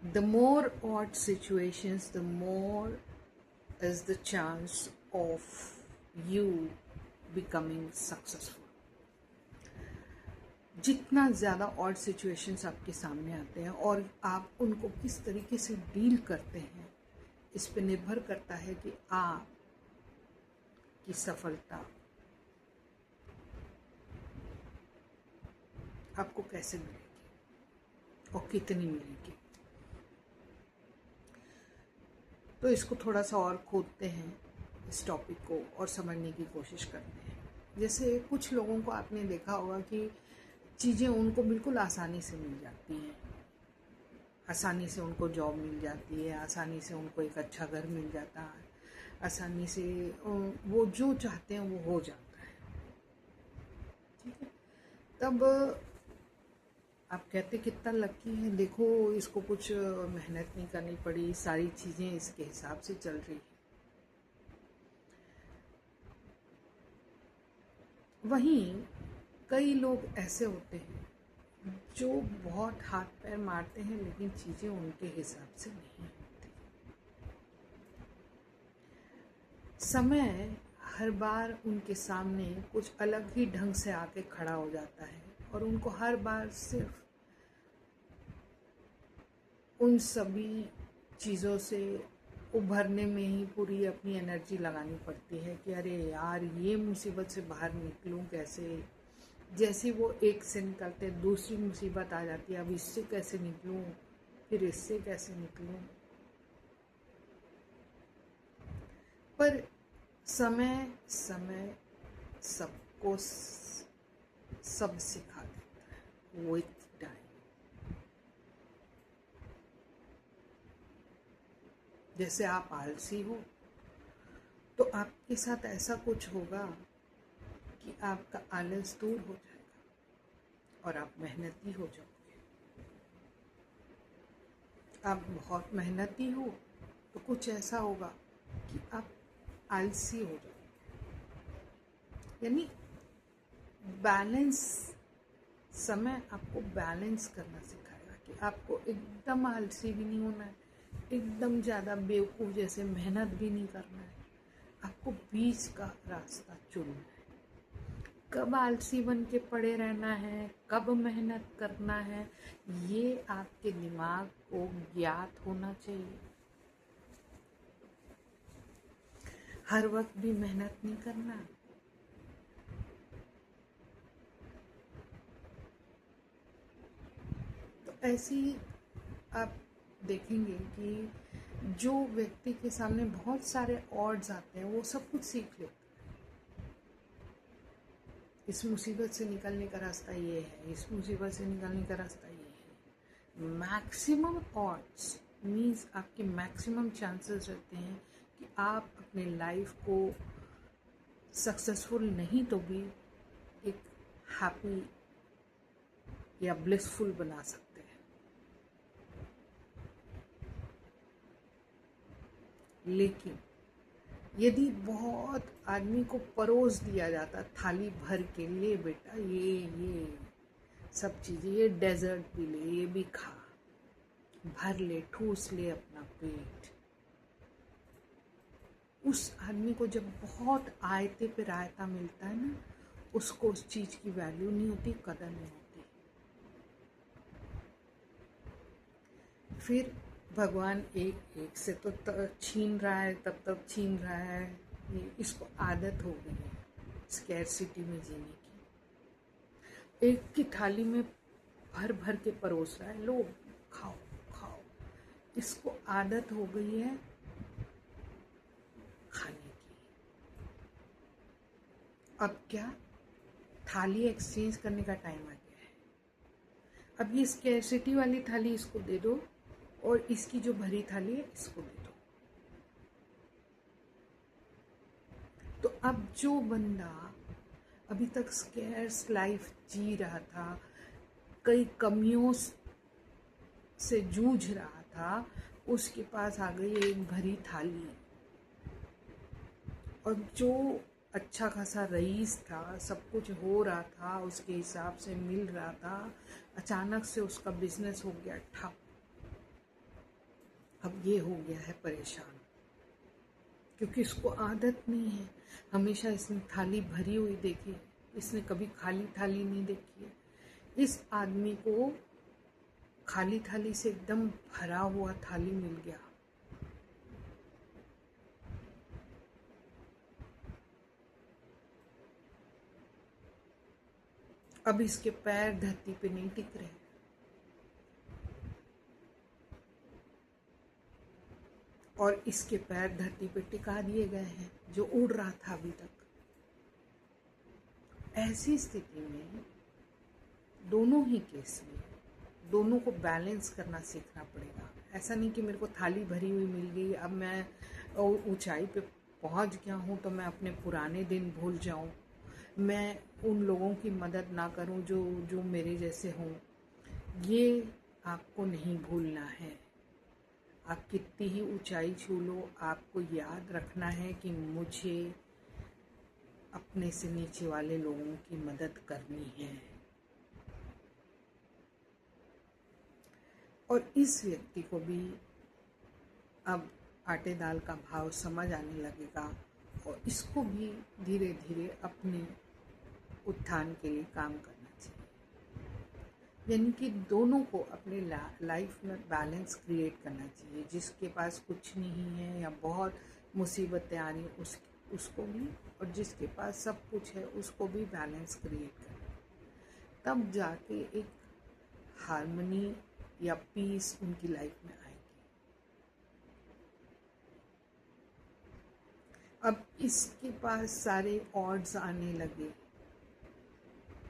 The more odd situations, the more is the chance of you becoming successful. जितना ज़्यादा odd situations आपके सामने आते हैं और आप उनको किस तरीके से डील करते हैं, इस पे निर्भर करता है कि आप की सफलता आपको कैसे मिलेगी और कितनी मिलेगी। तो इसको थोड़ा सा और खोदते हैं, इस टॉपिक को और समझने की कोशिश करते हैं। जैसे कुछ लोगों को आपने देखा होगा कि चीज़ें उनको बिल्कुल आसानी से मिल जाती हैं, आसानी से उनको जॉब मिल जाती है, आसानी से उनको एक अच्छा घर मिल जाता है, आसानी से वो जो चाहते हैं वो हो जाता है। ठीक है, तब आप कहते कितना लकी है, देखो इसको कुछ मेहनत नहीं करनी पड़ी, सारी चीज़ें इसके हिसाब से चल रही है। वहीं कई लोग ऐसे होते हैं जो बहुत हाथ पैर मारते हैं लेकिन चीज़ें उनके हिसाब से नहीं होती। समय हर बार उनके सामने कुछ अलग ही ढंग से आके खड़ा हो जाता है और उनको हर बार सिर्फ उन सभी चीज़ों से उभरने में ही पूरी अपनी एनर्जी लगानी पड़ती है कि अरे यार ये मुसीबत से बाहर निकलूं कैसे। जैसे वो एक से निकलते दूसरी मुसीबत आ जाती है, अब इससे कैसे निकलूं, फिर इससे कैसे निकलूं। पर समय समय सबको सब सिखा देता है विथ टाइम। जैसे आप आलसी हो तो आपके साथ ऐसा कुछ होगा कि आपका आलस दूर हो जाएगा और आप मेहनती हो जाओगे। आप बहुत मेहनती हो तो कुछ ऐसा होगा कि आप आलसी हो जाओगे। यानी बैलेंस, समय आपको बैलेंस करना सिखाएगा कि आपको एकदम आलसी भी नहीं होना है, एकदम ज़्यादा बेवकूफ़ जैसे मेहनत भी नहीं करना है। आपको बीच का रास्ता चुनना है। कब आलसी बन के पड़े रहना है, कब मेहनत करना है, ये आपके दिमाग को ज्ञात होना चाहिए। हर वक्त भी मेहनत नहीं करना। तो ऐसे ही आप देखेंगे कि जो व्यक्ति के सामने बहुत सारे ऑड्स आते हैं वो सब कुछ सीख लेते हैं। इस मुसीबत से निकलने का रास्ता ये है, इस मुसीबत से निकलने का रास्ता ये है। मैक्सिमम ऑड्स मीन्स आपके मैक्सिमम चांसेस रहते हैं कि आप अपने लाइफ को सक्सेसफुल नहीं तो भी एक हैप्पी या ब्लिसफुल बना सकते हैं। लेकिन यदि बहुत आदमी को परोस दिया जाता थाली भर के, लिए बेटा ये सब चीज़ें, ये डेजर्ट भी ले, ये भी खा, भर ले, ठूस ले अपना पेट। उस आदमी को जब बहुत आयते पे रायता मिलता है ना, उसको उस चीज़ की वैल्यू नहीं होती, कदर नहीं होती। फिर भगवान एक एक से तो छीन रहा है, तब छीन रहा है। ये इसको आदत हो गई है स्कैरसिटी में जीने की। एक की थाली में भर भर के परोस रहा है, लो खाओ खाओ। इसको आदत हो गई है खाने की। अब क्या, थाली एक्सचेंज करने का टाइम आ गया है। अब ये स्कैरसिटी वाली थाली इसको दे दो और इसकी जो भरी थाली है इसको दे दो। तो अब जो बंदा अभी तक स्कैर्स लाइफ जी रहा था, कई कमियों से जूझ रहा था, उसके पास आ गई एक भरी थाली। और जो अच्छा खासा रईस था, सब कुछ हो रहा था, उसके हिसाब से मिल रहा था, अचानक से उसका बिजनेस हो गया ठप। अब ये हो गया है परेशान, क्योंकि इसको आदत नहीं है। हमेशा इसने थाली भरी हुई देखी है, इसने कभी खाली थाली नहीं देखी है। इस आदमी को खाली थाली से एकदम भरा हुआ थाली मिल गया। अब इसके पैर धरती पे नहीं टिक रहे, और इसके पैर धरती पे टिका दिए गए हैं जो उड़ रहा था अभी तक। ऐसी स्थिति में दोनों ही केस में दोनों को बैलेंस करना सीखना पड़ेगा। ऐसा नहीं कि मेरे को थाली भरी हुई मिल गई, अब मैं ऊंचाई पे पहुंच गया हूं तो मैं अपने पुराने दिन भूल जाऊं, मैं उन लोगों की मदद ना करूं जो मेरे जैसे हों। ये आपको नहीं भूलना है। आप कितनी ही ऊंचाई छू लो, आपको याद रखना है कि मुझे अपने से नीचे वाले लोगों की मदद करनी है। और इस व्यक्ति को भी अब आटे दाल का भाव समझ आने लगेगा, और इसको भी धीरे धीरे अपने उत्थान के लिए काम करना चाहिए। यानी कि दोनों को अपने लाइफ में बैलेंस क्रिएट करना चाहिए। जिसके पास कुछ नहीं है या बहुत मुसीबतें आ रही उसको भी, और जिसके पास सब कुछ है उसको भी बैलेंस क्रिएट करना। तब जाके एक हार्मनी या पीस उनकी लाइफ में आएगी। अब इसके पास सारे ऑड्स आने लगे,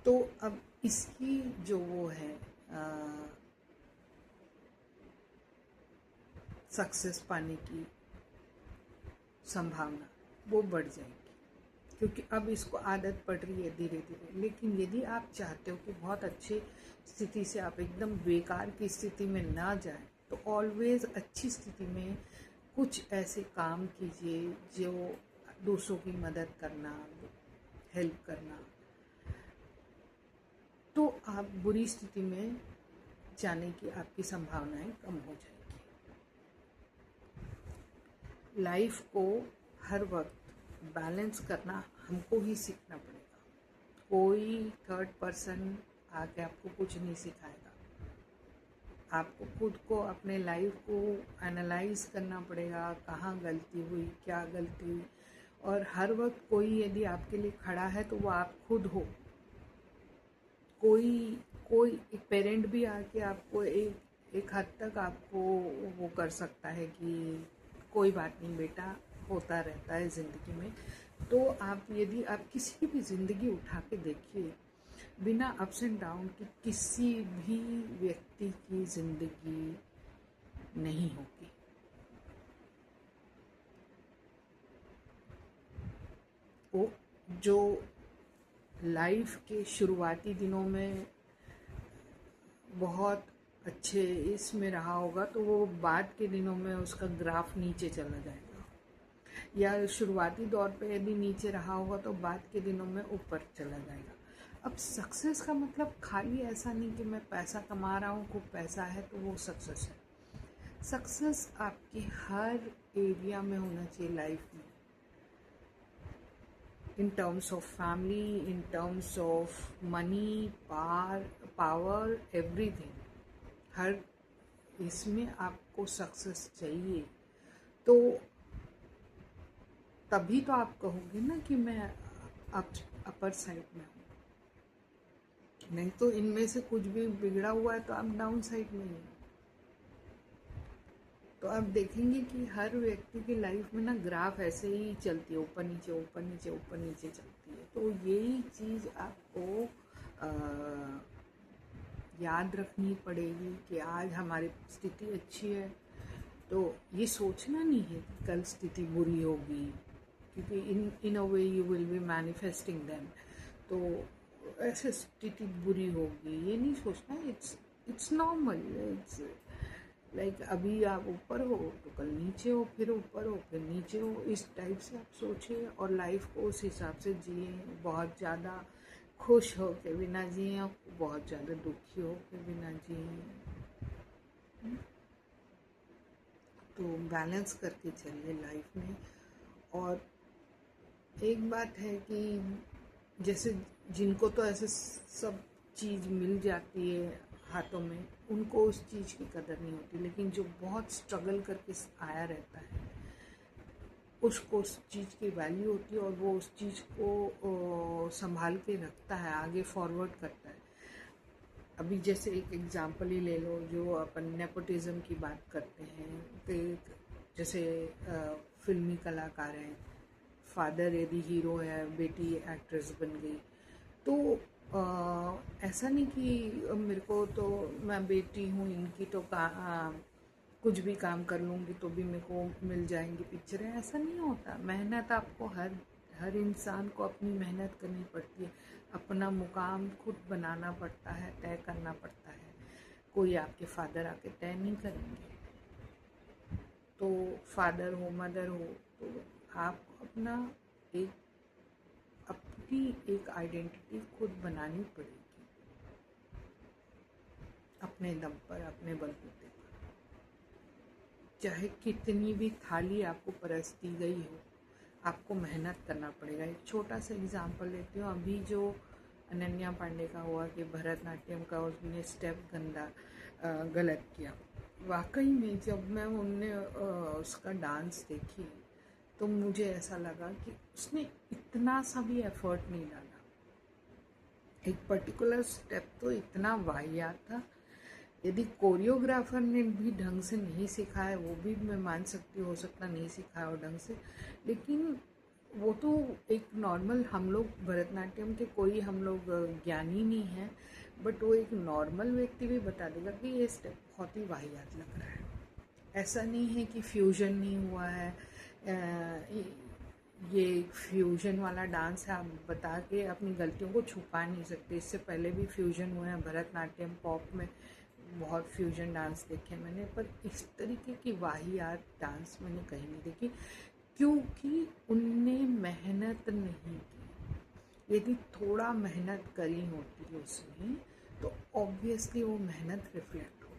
तो अब इसकी जो वो है सक्सेस पाने की संभावना वो बढ़ जाएगी, क्योंकि अब इसको आदत पड़ रही है धीरे धीरे। लेकिन यदि आप चाहते हो कि बहुत अच्छी स्थिति से आप एकदम बेकार की स्थिति में ना जाए, तो ऑलवेज अच्छी स्थिति में कुछ ऐसे काम कीजिए जो दूसरों की मदद करना, हेल्प करना, तो आप बुरी स्थिति में जाने की आपकी संभावनाएं कम हो जाएगी। लाइफ को हर वक्त बैलेंस करना हमको ही सीखना पड़ेगा। कोई थर्ड पर्सन आके आपको कुछ नहीं सिखाएगा। आपको खुद को अपने लाइफ को एनालाइज करना पड़ेगा, कहाँ गलती हुई, क्या गलती हुई। और हर वक्त कोई यदि आपके लिए खड़ा है तो वो आप खुद हो। कोई एक पेरेंट भी आके आपको एक हद तक आपको वो कर सकता है कि कोई बात नहीं बेटा, होता रहता है ज़िंदगी में। तो आप यदि आप किसी की भी ज़िंदगी उठा के देखिए, बिना अप्स एंड डाउन की किसी भी व्यक्ति की ज़िंदगी नहीं होगी। वो जो लाइफ के शुरुआती दिनों में बहुत अच्छे इसमें रहा होगा, तो वो बाद के दिनों में उसका ग्राफ नीचे चला जाएगा, या शुरुआती दौर पे यदि नीचे रहा होगा तो बाद के दिनों में ऊपर चला जाएगा। अब सक्सेस का मतलब खाली ऐसा नहीं कि मैं पैसा कमा रहा हूँ, खूब पैसा है तो वो सक्सेस है। सक्सेस आपकी हर एरिया में होना चाहिए लाइफ में, in terms of family, in terms of money, power, everything. हर इसमें आपको सक्सेस चाहिए, तो तभी तो आप कहोगे ना कि मैं अपर साइड में हूँ। नहीं तो इनमें से कुछ भी बिगड़ा हुआ है तो आप डाउन साइड में ही हो। तो आप देखेंगे कि हर व्यक्ति की लाइफ में ना ग्राफ ऐसे ही चलती है, ऊपर नीचे ऊपर नीचे ऊपर नीचे चलती है। तो यही चीज़ आपको याद रखनी पड़ेगी कि आज हमारी स्थिति अच्छी है, तो ये सोचना नहीं है कि कल स्थिति बुरी होगी, क्योंकि in a way you will be manifesting them. तो ऐसे स्थिति बुरी होगी ये नहीं सोचना। It's normal. इट्स लाइक अभी आप ऊपर हो तो कल नीचे हो, फिर ऊपर हो फिर नीचे हो। इस टाइप से आप सोचिए और लाइफ को उस हिसाब से जिए। बहुत ज़्यादा खुश हो के बिना जिए, बहुत ज़्यादा दुखी हो के बिना जिए। तो बैलेंस करके चलिए लाइफ में। और एक बात है कि जैसे जिनको तो ऐसे सब चीज़ मिल जाती है हाथों में, उनको उस चीज़ की कदर नहीं होती, लेकिन जो बहुत स्ट्रगल करके आया रहता है उसको उस चीज़ की वैल्यू होती है, और वो उस चीज़ को संभाल के रखता है, आगे फॉरवर्ड करता है। अभी जैसे एक एग्जांपल ही ले लो, जो अपन नेपोटिज्म की बात करते हैं, तो जैसे फिल्मी कलाकार हैं, फादर यदि हीरो है, बेटी एक्ट्रेस बन गई, तो ऐसा नहीं कि मेरे को तो, मैं बेटी हूँ इनकी तो कुछ भी काम कर लूँगी तो भी मेरे को मिल जाएंगी पिक्चरें, ऐसा नहीं होता। मेहनत आपको हर इंसान को अपनी मेहनत करनी पड़ती है, अपना मुकाम खुद बनाना पड़ता है, तय करना पड़ता है। कोई आपके फादर आके तय नहीं करेंगे। तो फादर हो, मदर हो, तो आपको अपनी एक आइडेंटिटी खुद बनानी पड़ेगी, अपने दम पर, अपने बलबूते पर। चाहे कितनी भी थाली आपको परस दी गई हो, आपको मेहनत करना पड़ेगा। एक छोटा सा एग्जांपल लेती हूँ। अभी जो अनन्या पांडे का हुआ कि भरतनाट्यम का उसने स्टेप गलत किया, वाकई में जब मैं उनने उसका डांस देखी तो मुझे ऐसा लगा कि उसने इतना सा भी एफर्ट नहीं डाला। एक पर्टिकुलर स्टेप तो इतना वाहियात था, यदि कोरियोग्राफर ने भी ढंग से नहीं सिखाया, वो भी मैं मान सकती हूँ, हो सकता नहीं सिखाया हो ढंग से, लेकिन वो तो एक नॉर्मल, हम लोग भरतनाट्यम के कोई हम लोग ज्ञानी नहीं हैं, बट वो एक नॉर्मल व्यक्ति भी बता देगा कि ये स्टेप बहुत ही वाहियात लग रहा है। ऐसा नहीं है कि फ्यूजन नहीं हुआ है, ये फ्यूजन वाला डांस है, आप बता के अपनी गलतियों को छुपा नहीं सकते। इससे पहले भी फ्यूजन हुए हैं भरतनाट्यम, पॉप में बहुत फ्यूजन डांस देखे मैंने, पर इस तरीके की वाहियात डांस मैंने कहीं नहीं देखी, क्योंकि उनने मेहनत नहीं की। यदि थोड़ा मेहनत करी होती उसने तो ऑब्वियसली वो मेहनत रिफ्लेक्ट होती।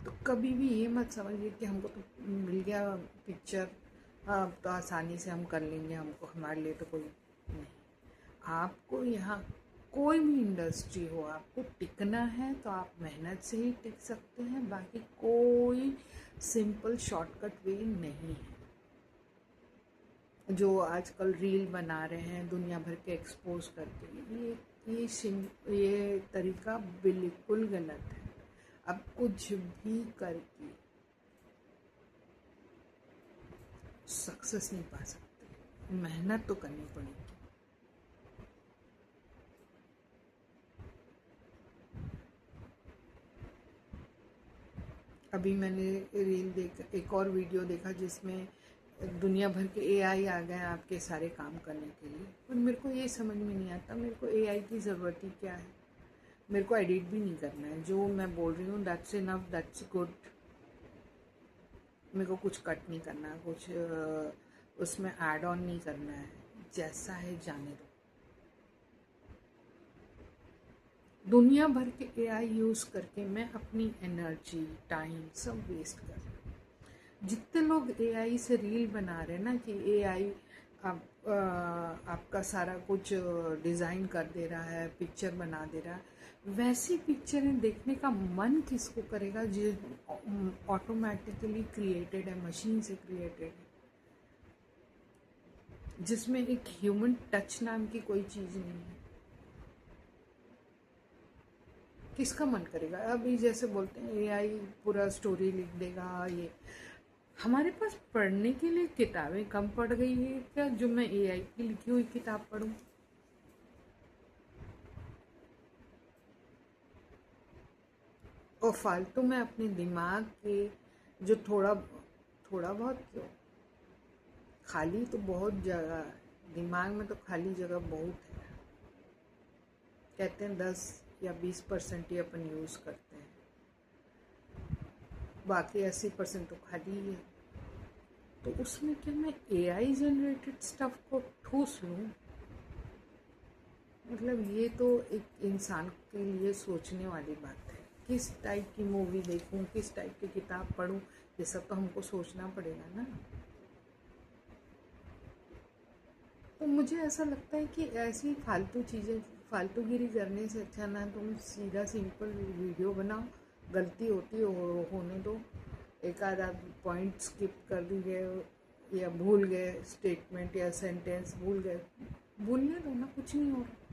तो कभी भी ये मत समझिए कि हमको तो मिल गया पिक्चर, अब तो आसानी से हम कर लेंगे, हमको हमारे लिए तो कोई नहीं। आपको यहाँ कोई भी इंडस्ट्री हो, आपको टिकना है तो आप मेहनत से ही टिक सकते हैं, बाकी कोई सिंपल शॉर्टकट वे नहीं है। जो आजकल रील बना रहे हैं दुनिया भर के एक्सपोज करके, ये तरीका बिल्कुल गलत है। अब कुछ भी करके सक्सेस नहीं पा सकते, मेहनत तो करनी पड़ेगी। अभी मैंने एक और वीडियो देखा जिसमें दुनिया भर के एआई आ गए आपके सारे काम करने के लिए, और मेरे को ये समझ में नहीं आता, मेरे को एआई की ज़रूरत ही क्या है? मेरे को एडिट भी नहीं करना है, जो मैं बोल रही हूँ दैट्स इनफ, दैट्स गुड। मेरे को कुछ कट नहीं करना है, कुछ उसमें ऐड ऑन नहीं करना है, जैसा है जाने दो। दुनिया भर के एआई यूज़ करके मैं अपनी एनर्जी, टाइम सब वेस्ट कर रही हूँ। जितने लोग एआई से रील बना रहे हैं ना कि एआई आपका सारा कुछ डिज़ाइन कर दे रहा है, पिक्चर बना दे रहा है, वैसी पिक्चरें देखने का मन किसको करेगा जो ऑटोमेटिकली क्रिएटेड है, मशीन से क्रिएटेड है, जिसमें एक ह्यूमन टच नाम की कोई चीज़ नहीं है। किसका मन करेगा? अभी जैसे बोलते हैं एआई पूरा स्टोरी लिख देगा, ये हमारे पास पढ़ने के लिए किताबें कम पड़ गई है क्या जो मैं एआई की लिखी हुई किताब पढूं? और फालतू में अपने दिमाग के जो थोड़ा बहुत क्यों, खाली तो बहुत जगह है दिमाग में, तो खाली जगह बहुत है। कहते हैं 10 या 20% ही अपन यूज़ करते हैं, बाकी 80% तो खाली ही है। तो उसमें क्या मैं एआई जनरेटेड स्टफ को ठूस लूँ? मतलब ये तो एक इंसान के लिए सोचने वाली बात है। किस टाइप की मूवी देखूं, किस टाइप की किताब पढूं, ये सब तो हमको सोचना पड़ेगा ना। तो मुझे ऐसा लगता है कि ऐसी फालतू चीज़ें, फालतूगिरी करने से अच्छा ना तुम सीधा सिंपल वीडियो बनाओ। गलती होती होने दो, एक आधा पॉइंट स्किप कर दीजिए या भूल गए स्टेटमेंट या सेंटेंस भूल गए, भूलने दो ना, कुछ नहीं हो रहा।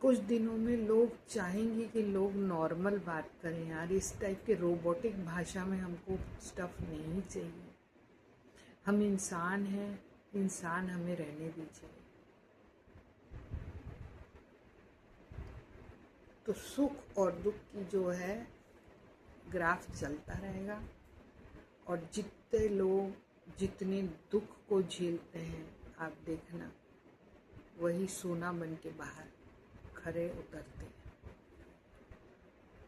कुछ दिनों में लोग चाहेंगे कि लोग नॉर्मल बात करें यार, इस टाइप के रोबोटिक भाषा में हमको स्टफ नहीं चाहिए। हम इंसान हैं, इंसान हमें रहने दीजिए। तो सुख और दुख की जो है ग्राफ चलता रहेगा, और जितने लोग जितने दुख को झेलते हैं, आप देखना वही सोना बन के बाहर खरे उतरते हैं।